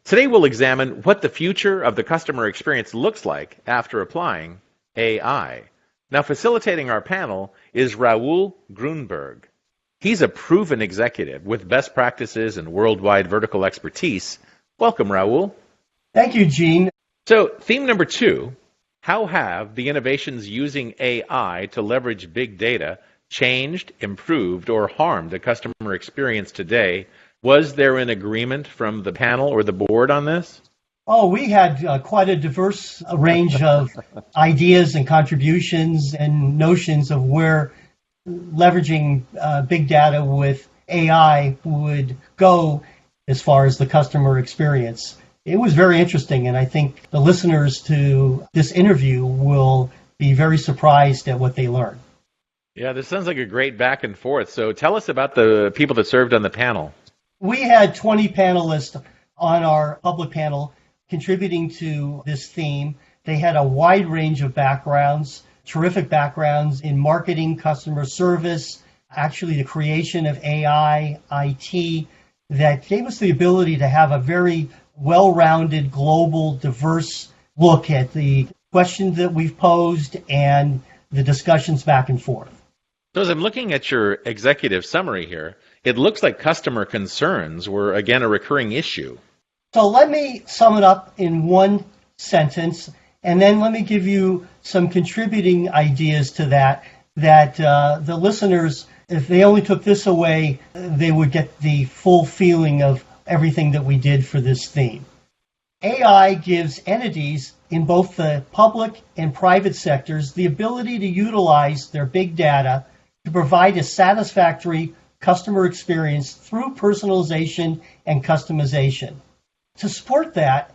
Today we'll examine what the future of the customer experience looks like after applying AI. Now, facilitating our panel is Raul Grunberg. He's a proven executive with best practices and worldwide vertical expertise. Welcome, Raul. Thank you, Gene. So, theme number 2, how have the innovations using AI to leverage big data changed, improved, or harmed the customer experience today? Was there an agreement from the panel or the board on this? Oh, we had quite a diverse range of ideas and contributions and notions of where leveraging big data with AI would go as far as the customer experience. It was very interesting, and I think the listeners to this interview will be very surprised at what they learn. Yeah, this sounds like a great back and forth. So tell us about the people that served on the panel. We had 20 panelists on our public panel contributing to this theme. They had a wide range of backgrounds, terrific backgrounds in marketing, customer service, actually the creation of AI, IT, that gave us the ability to have a very well-rounded, global, diverse look at the questions that we've posed and the discussions back and forth. So as I'm looking at your executive summary here, it looks like customer concerns were, again, a recurring issue. So let me sum it up in one sentence, and then let me give you some contributing ideas to that the listeners, if they only took this away, they would get the full feeling of everything that we did for this theme. AI gives entities in both the public and private sectors the ability to utilize their big data to provide a satisfactory customer experience through personalization and customization. To support that,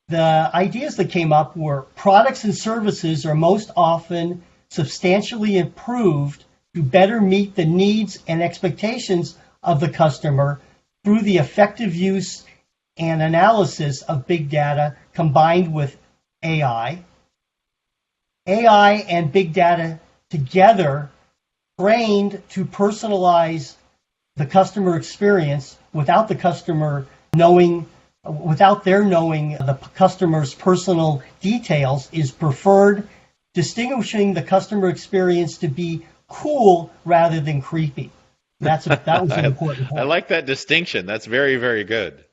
the ideas that came up were products and services are most often substantially improved to better meet the needs and expectations of the customer through the effective use and analysis of big data combined with AI. AI and big data together trained to personalize the customer experience without the customer knowing, without their knowing the customer's personal details is preferred, distinguishing the customer experience to be cool rather than creepy. That was an important point. I like that distinction. That's very, very good.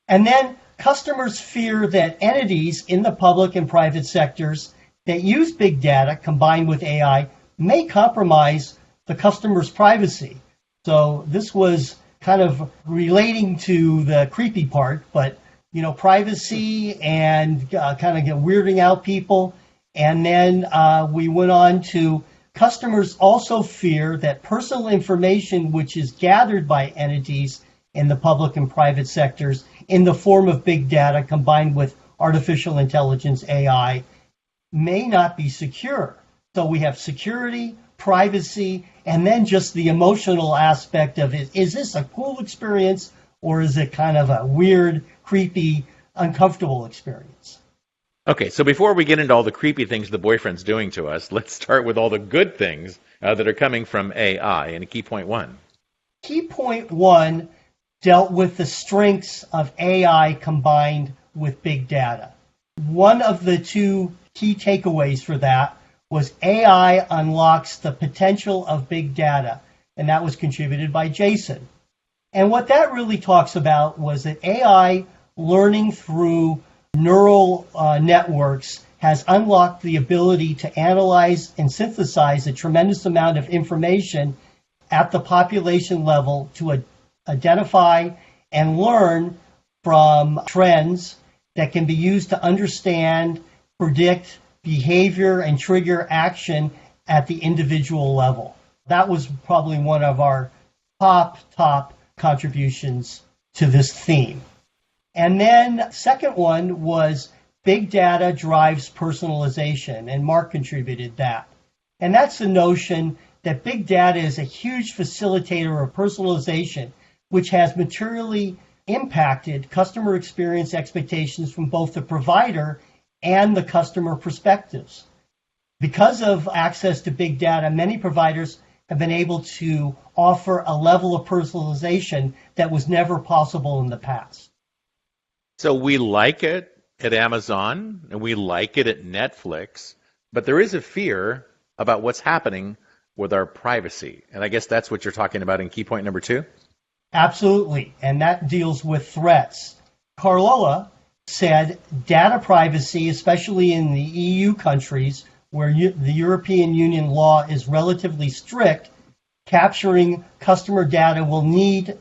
And then customers fear that entities in the public and private sectors that use big data combined with AI may compromise the customer's privacy. So this was kind of relating to the creepy part, but privacy and kind of weirding out people. And then we went on to customers also fear that personal information which is gathered by entities in the public and private sectors in the form of big data combined with artificial intelligence, AI, may not be secure. So we have security, privacy, and then just the emotional aspect of it. Is this a cool experience or is it kind of a weird, creepy, uncomfortable experience? Okay, so before we get into all the creepy things the boyfriend's doing to us, let's start with all the good things that are coming from AI. And key point 1. Key point 1 dealt with the strengths of AI combined with big data. One of the 2 key takeaways for that was AI unlocks the potential of big data, and that was contributed by Jason. And what that really talks about was that AI learning through neural networks has unlocked the ability to analyze and synthesize a tremendous amount of information at the population level to identify and learn from trends that can be used to understand, predict behavior, and trigger action at the individual level. That was probably one of our top contributions to this theme. And then second one was big data drives personalization, and Mark contributed that. And that's the notion that big data is a huge facilitator of personalization, which has materially impacted customer experience expectations from both the provider and the customer perspectives. Because of access to big data, many providers have been able to offer a level of personalization that was never possible in the past. So we like it at Amazon and we like it at Netflix, but there is a fear about what's happening with our privacy. And I guess that's what you're talking about in key point number 2. Absolutely, and that deals with threats. Carlola said data privacy, especially in the EU countries where the European Union law is relatively strict, capturing customer data will need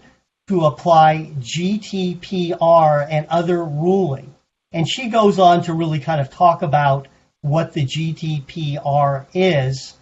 to apply GDPR and other ruling. And she goes on to really kind of talk about what the GDPR is.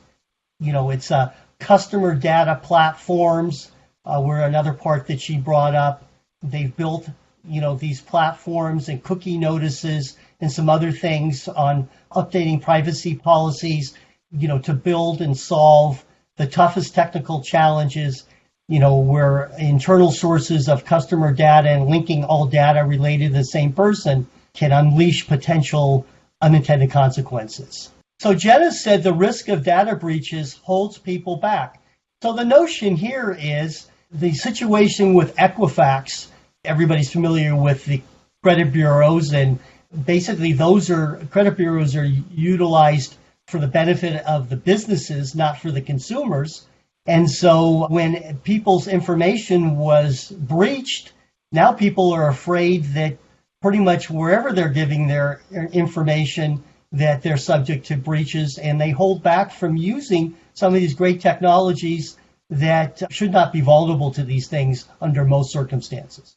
You know, it's customer data platforms, were another part that she brought up. They've built, these platforms and cookie notices and some other things on updating privacy policies, to build and solve the toughest technical challenges, where internal sources of customer data and linking all data related to the same person can unleash potential unintended consequences. So Jenna said the risk of data breaches holds people back. So the notion here is the situation with Equifax. Everybody's familiar with the credit bureaus, and basically credit bureaus are utilized for the benefit of the businesses, not for the consumers. And so when people's information was breached, now people are afraid that pretty much wherever they're giving their information, that they're subject to breaches, and they hold back from using some of these great technologies that should not be vulnerable to these things under most circumstances.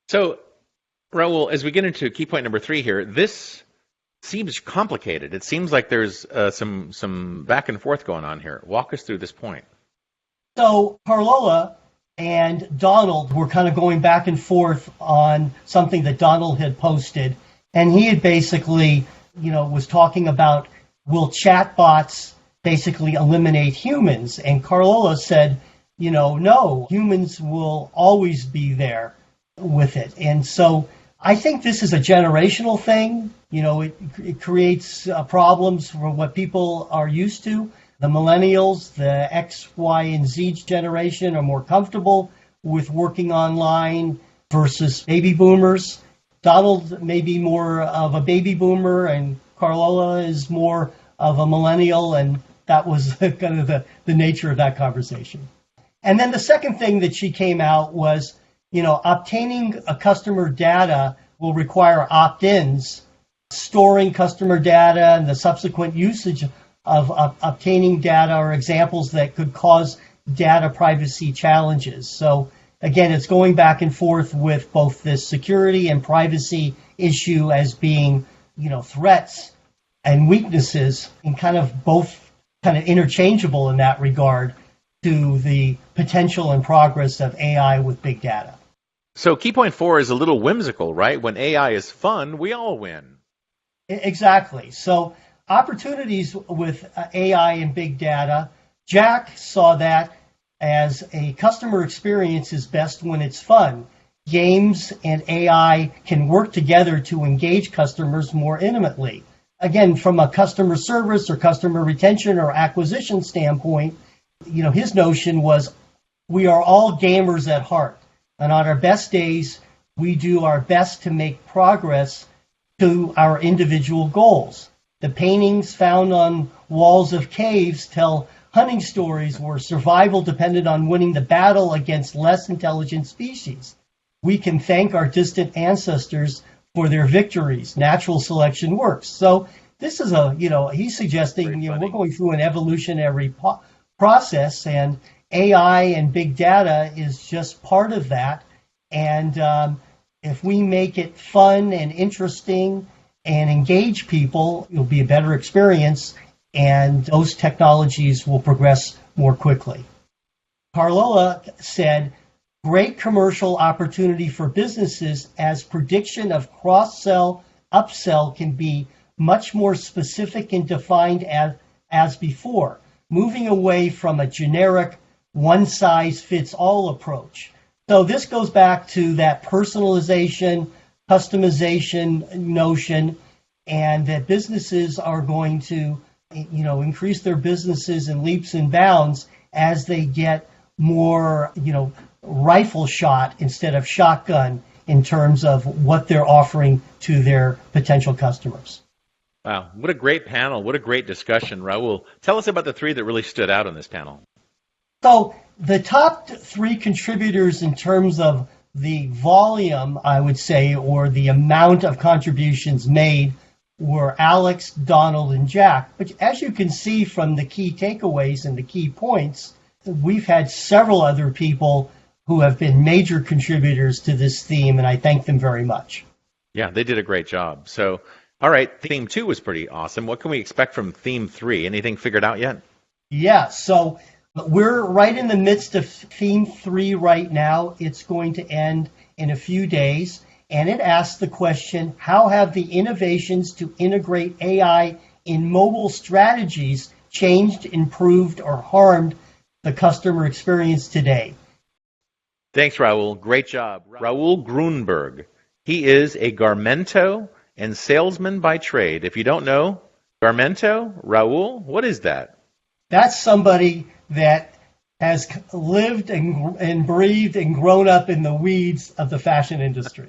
So, Raul, as we get into key point number 3 here, this seems complicated. It seems like there's some back and forth going on here. Walk us through this point. So Carlola and Donald were kind of going back and forth on something that Donald had posted, and he had basically, was talking about, will chatbots basically eliminate humans? And Carlola said, no, humans will always be there with it. And so I think this is a generational thing. It creates problems for what people are used to. The millennials, the X, Y, and Z generation are more comfortable with working online versus baby boomers. Donald may be more of a baby boomer, and Carlola is more of a millennial, and that was kind of the nature of that conversation. And then the second thing that she came out was, obtaining a customer data will require opt-ins. Storing customer data and the subsequent usage of obtaining data are examples that could cause data privacy challenges. So again, it's going back and forth with both this security and privacy issue as being, threats and weaknesses, and kind of both kind of interchangeable in that regard to the potential and progress of AI with big data. So key point 4 is a little whimsical, right? When AI is fun, we all win. Exactly. So opportunities with AI and big data, Jack saw that as a customer experience is best when it's fun. Games and AI can work together to engage customers more intimately. Again, from a customer service or customer retention or acquisition standpoint, his notion was we are all gamers at heart. And on our best days, we do our best to make progress to our individual goals. The paintings found on walls of caves tell hunting stories where survival depended on winning the battle against less intelligent species. We can thank our distant ancestors for their victories. Natural selection works. So this is he's suggesting, we're going through an evolutionary process, and AI and big data is just part of that. And if we make it fun and interesting and engage people, it'll be a better experience, and those technologies will progress more quickly. Carlola said, great commercial opportunity for businesses as prediction of cross-sell, upsell can be much more specific and defined as before, moving away from a generic one-size-fits-all approach. So this goes back to that personalization, customization notion, and that businesses are going to, increase their businesses in leaps and bounds as they get more, rifle shot instead of shotgun in terms of what they're offering to their potential customers. Wow, what a great panel. What a great discussion. Raul, tell us about the three that really stood out on this panel. So the top three contributors in terms of the volume, I would say, or the amount of contributions made were Alex, Donald, and Jack. But as you can see from the key takeaways and the key points, we've had several other people who have been major contributors to this theme, and I thank them very much. Yeah, they did a great job. So, all right, theme 2 was pretty awesome. What can we expect from theme 3? Anything figured out yet? Yeah, so we're right in the midst of theme 3 right now. It's going to end in a few days, and it asks the question, how have the innovations to integrate AI in mobile strategies changed, improved, or harmed the customer experience today? Thanks, Raul. Great job. Raul Grunberg. He is a Garmento and salesman by trade. If you don't know Garmento, Raul, what is that? That's somebody that has lived and breathed and grown up in the weeds of the fashion industry.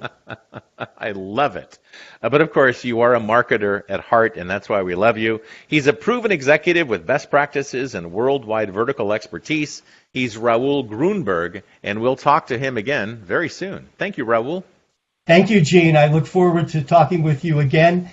I love it. But of course, you are a marketer at heart, and that's why we love you. He's a proven executive with best practices and worldwide vertical expertise. He's Raul Grunberg, and we'll talk to him again very soon. Thank you, Raul. Thank you, Gene. I look forward to talking with you again.